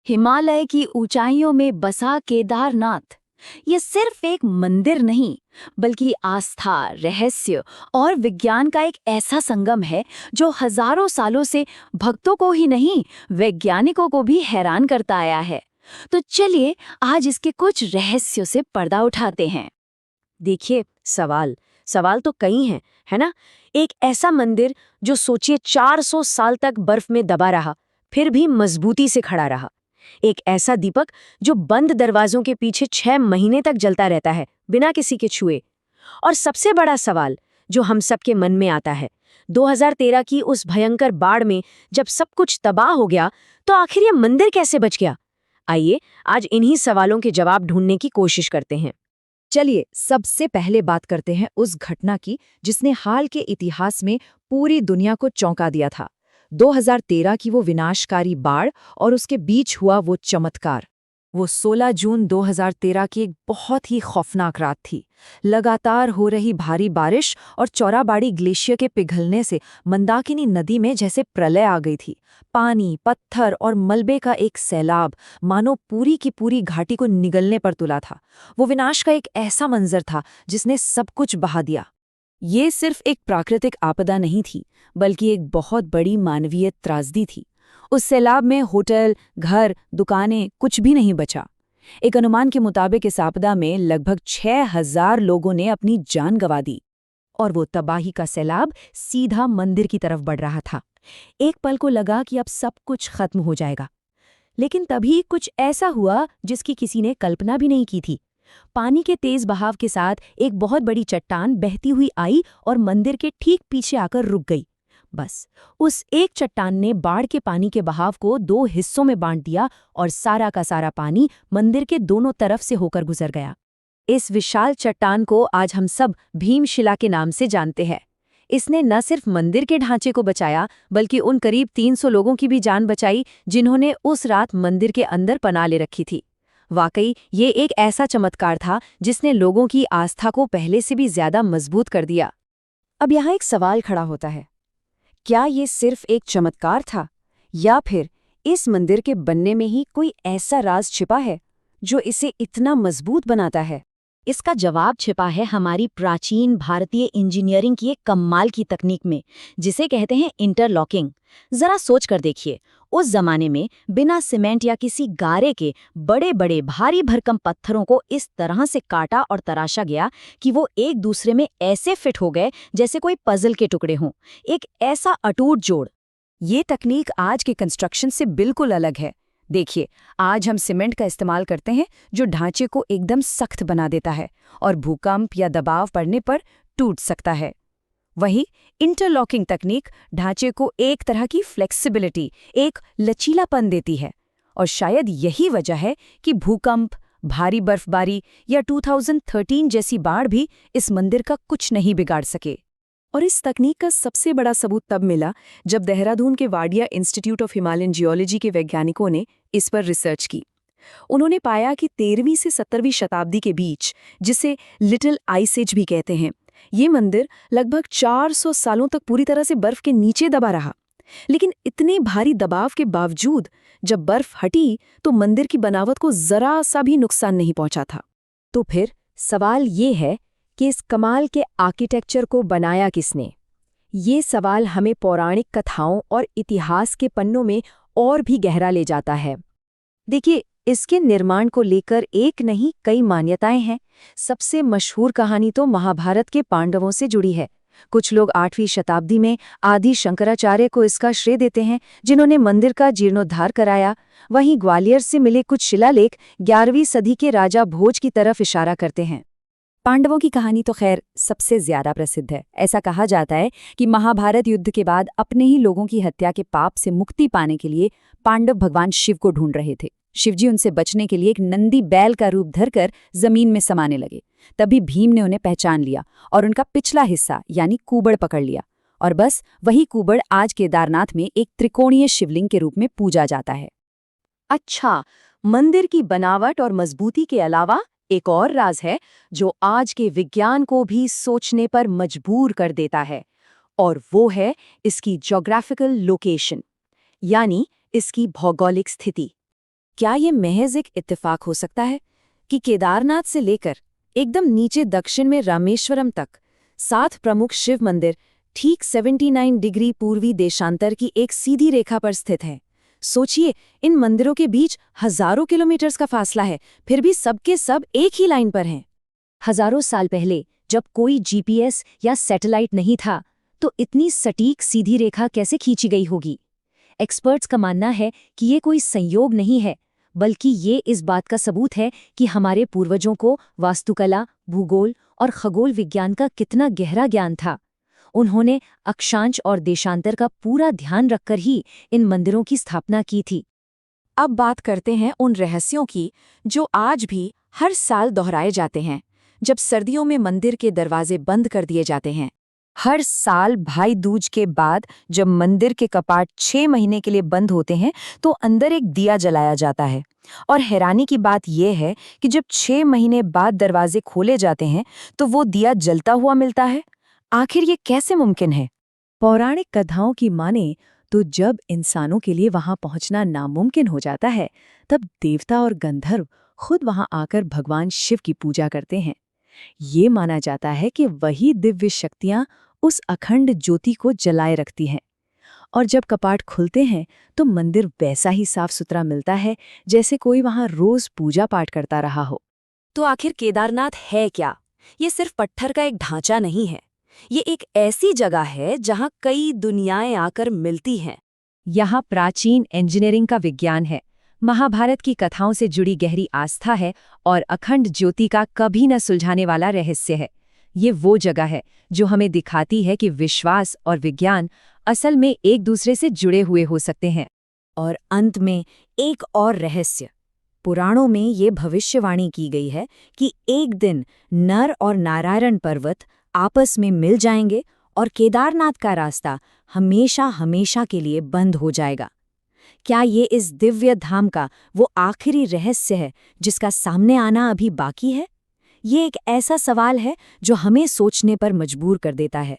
हिमालय की ऊंचाइयों में बसा केदारनाथ ये सिर्फ एक मंदिर नहीं, बल्कि आस्था, रहस्य और विज्ञान का एक ऐसा संगम है जो हजारों सालों से भक्तों को ही नहीं, वैज्ञानिकों को भी हैरान करता आया है। तो चलिए आज इसके कुछ रहस्यों से पर्दा उठाते हैं। देखिए, सवाल सवाल तो कई हैं, है ना। एक ऐसा मंदिर जो सोचिए 400 साल तक बर्फ में दबा रहा, फिर भी मजबूती से खड़ा रहा। एक ऐसा दीपक जो बंद दरवाजों के पीछे 6 महीने तक जलता रहता है, बिना किसी के छुए। और सबसे बड़ा सवाल जो हम सबके मन में आता है, 2013 की उस भयंकर बाढ़ में जब सब कुछ तबाह हो गया, तो आखिर ये मंदिर कैसे बच गया? आइए आज इन्हीं सवालों के जवाब ढूंढने की कोशिश करते हैं। चलिए सबसे पहले बात करते हैं उस घटना की जिसने हाल के इतिहास में पूरी दुनिया को चौंका दिया था। 2013 की वो विनाशकारी बाढ़ और उसके बीच हुआ वो चमत्कार। वो 16 जून 2013 की एक बहुत ही खौफनाक रात थी। लगातार हो रही भारी बारिश और चौराबाड़ी ग्लेशियर के पिघलने से मंदाकिनी नदी में जैसे प्रलय आ गई थी। पानी, पत्थर और मलबे का एक सैलाब मानो पूरी की पूरी घाटी को निगलने पर तुला था। वो विनाश का एक ऐसा मंजर था जिसने सब कुछ बहा दिया। ये सिर्फ एक प्राकृतिक आपदा नहीं थी, बल्कि एक बहुत बड़ी मानवीय त्रासदी थी। उस सैलाब में होटल, घर, दुकानें कुछ भी नहीं बचा। एक अनुमान के मुताबिक इस आपदा में लगभग 6000 लोगों ने अपनी जान गंवा दी। और वो तबाही का सैलाब सीधा मंदिर की तरफ बढ़ रहा था। एक पल को लगा कि अब सब कुछ खत्म हो जाएगा, लेकिन तभी कुछ ऐसा हुआ जिसकी किसी ने कल्पना भी नहीं की थी। पानी के तेज बहाव के साथ एक बहुत बड़ी चट्टान बहती हुई आई और मंदिर के ठीक पीछे आकर रुक गई। बस उस एक चट्टान ने बाढ़ के पानी के बहाव को 2 हिस्सों में बांट दिया और सारा का सारा पानी मंदिर के दोनों तरफ से होकर गुजर गया। इस विशाल चट्टान को आज हम सब भीमशिला के नाम से जानते हैं। इसने न सिर्फ मंदिर के ढांचे को बचाया, बल्कि उन करीब 300 लोगों की भी जान बचाई जिन्होंने उस रात मंदिर के अंदर पनाह ले रखी थी। वाकई ये एक ऐसा चमत्कार था जिसने लोगों की आस्था को पहले से भी ज्यादा मजबूत कर दिया। अब यहाँ एक सवाल खड़ा होता है, क्या ये सिर्फ एक चमत्कार था, या फिर इस मंदिर के बनने में ही कोई ऐसा राज छिपा है जो इसे इतना मजबूत बनाता है? इसका जवाब छिपा है हमारी प्राचीन भारतीय इंजीनियरिंग की एक कमाल की तकनीक में, जिसे कहते हैं इंटरलॉकिंग। जरा सोच कर देखिए, उस जमाने में बिना सीमेंट या किसी गारे के बड़े बड़े भारी भरकम पत्थरों को इस तरह से काटा और तराशा गया कि वो एक दूसरे में ऐसे फिट हो गए जैसे कोई पजल के टुकड़े हों। एक ऐसा अटूट जोड़। ये तकनीक आज के कंस्ट्रक्शन से बिल्कुल अलग है। देखिए, आज हम सीमेंट का इस्तेमाल करते हैं जो ढांचे को एकदम सख्त बना देता है और भूकंप या दबाव पड़ने पर टूट सकता है। वहीं इंटरलॉकिंग तकनीक ढांचे को एक तरह की फ्लेक्सिबिलिटी, एक लचीलापन देती है। और शायद यही वजह है कि भूकंप, भारी बर्फबारी या 2013 जैसी बाढ़ भी इस मंदिर का कुछ नहीं बिगाड़ सके। और इस तकनीक का सबसे बड़ा सबूत तब मिला जब देहरादून के Wadia institute of Himalayan geology के वैज्ञानिकों ने इस पर रिसर्च की। उन्होंने पाया कि 13वीं से 17वीं शताब्दी के बीच, जिसे लिटिल आइस एज भी कहते हैं, ये मंदिर लगभग 400 सालों तक पूरी तरह से बर्फ के नीचे दबा रहा। लेकिन इतने भारी दबाव के बावजूद जब बर्फ हटी तो मंदिर की बनावट को जरा सा भी नुकसान नहीं पहुंचा था। तो फिर सवाल ये है कि इस कमाल के आर्किटेक्चर को बनाया किसने? ये सवाल हमें पौराणिक कथाओं और इतिहास के पन्नों में और भी गहरा ले जाता है। देखिए, इसके निर्माण को लेकर एक नहीं कई मान्यताएं हैं। सबसे मशहूर कहानी तो महाभारत के पांडवों से जुड़ी है। कुछ लोग 8वीं शताब्दी में आदि शंकराचार्य को इसका श्रेय देते हैं, जिन्होंने मंदिर का जीर्णोद्धार कराया। वहीं ग्वालियर से मिले कुछ शिलालेख 11वीं सदी के राजा भोज की तरफ इशारा करते हैं। पांडवों की कहानी तो खैर सबसे ज्यादा प्रसिद्ध है। ऐसा कहा जाता है कि महाभारत युद्ध के बाद अपने ही लोगों की हत्या के पाप से मुक्ति पाने के लिए पांडव भगवान शिव को ढूंढ रहे थे। शिवजी उनसे बचने के लिए एक नंदी बैल का रूप धरकर जमीन में समाने लगे। तभी भीम ने उन्हें पहचान लिया और उनका पिछला हिस्सा यानी कूबड़ पकड़ लिया। और बस वही कूबड़ आज केदारनाथ में एक त्रिकोणीय शिवलिंग के रूप में पूजा जाता है। अच्छा, मंदिर की बनावट और मजबूती के अलावा एक और राज है जो आज के विज्ञान को भी सोचने पर मजबूर कर देता है, और वो है इसकी ज्योग्राफिकल लोकेशन, यानी इसकी भौगोलिक स्थिति। क्या ये महज एक इत्तेफाक हो सकता है कि केदारनाथ से लेकर एकदम नीचे दक्षिण में रामेश्वरम तक 7 प्रमुख शिव मंदिर ठीक 79 डिग्री पूर्वी देशांतर की एक सीधी रेखा पर स्थित हैं? सोचिए, इन मंदिरों के बीच हजारों किलोमीटर्स का फासला है, फिर भी सबके सब एक ही लाइन पर हैं। हजारों साल पहले जब कोई जीपीएस या सैटेलाइट नहीं था, तो इतनी सटीक सीधी रेखा कैसे खींची गई होगी? एक्सपर्ट्स का मानना है कि ये कोई संयोग नहीं है, बल्कि ये इस बात का सबूत है कि हमारे पूर्वजों को वास्तुकला, भूगोल और खगोल विज्ञान का कितना गहरा ज्ञान था। उन्होंने अक्षांश और देशांतर का पूरा ध्यान रखकर ही इन मंदिरों की स्थापना की थी। अब बात करते हैं उन रहस्यों की जो आज भी हर साल दोहराए जाते हैं, जब सर्दियों में मंदिर के दरवाजे बंद कर दिए जाते हैं। हर साल भाई दूज के बाद जब मंदिर के कपाट 6 महीने के लिए बंद होते हैं तो अंदर एक दिया जलाया जाता है। और हैरानी की बात यह है कि जब 6 महीने बाद दरवाजे खोले जाते हैं तो वो दिया जलता हुआ मिलता है। आखिर ये कैसे मुमकिन है? पौराणिक कथाओं की माने तो जब इंसानों के लिए वहां पहुंचना नामुमकिन हो जाता है, तब देवता और गंधर्व खुद वहां आकर भगवान शिव की पूजा करते हैं। ये माना जाता है कि वही दिव्य शक्तियां उस अखंड ज्योति को जलाए रखती हैं। और जब कपाट खुलते हैं तो मंदिर वैसा ही साफ सुथरा मिलता है जैसे कोई वहां रोज पूजा पाठ करता रहा हो। तो आखिर केदारनाथ है क्या? ये सिर्फ पत्थर का एक ढांचा नहीं है, ये एक ऐसी जगह है जहां कई दुनियाएं आकर मिलती हैं। यहाँ प्राचीन इंजीनियरिंग का विज्ञान है, महाभारत की कथाओं से जुड़ी गहरी आस्था है और अखंड ज्योति का कभी न सुलझाने वाला रहस्य है। ये वो जगह है जो हमें दिखाती है कि विश्वास और विज्ञान असल में एक दूसरे से जुड़े हुए हो सकते हैं। और अंत में एक और रहस्य। पुराणों में ये भविष्यवाणी की गई है कि एक दिन नर और नारायण पर्वत आपस में मिल जाएंगे और केदारनाथ का रास्ता हमेशा हमेशा के लिए बंद हो जाएगा। क्या ये इस दिव्य धाम का वो आखिरी रहस्य है जिसका सामने आना अभी बाकी है? ये एक ऐसा सवाल है जो हमें सोचने पर मजबूर कर देता है।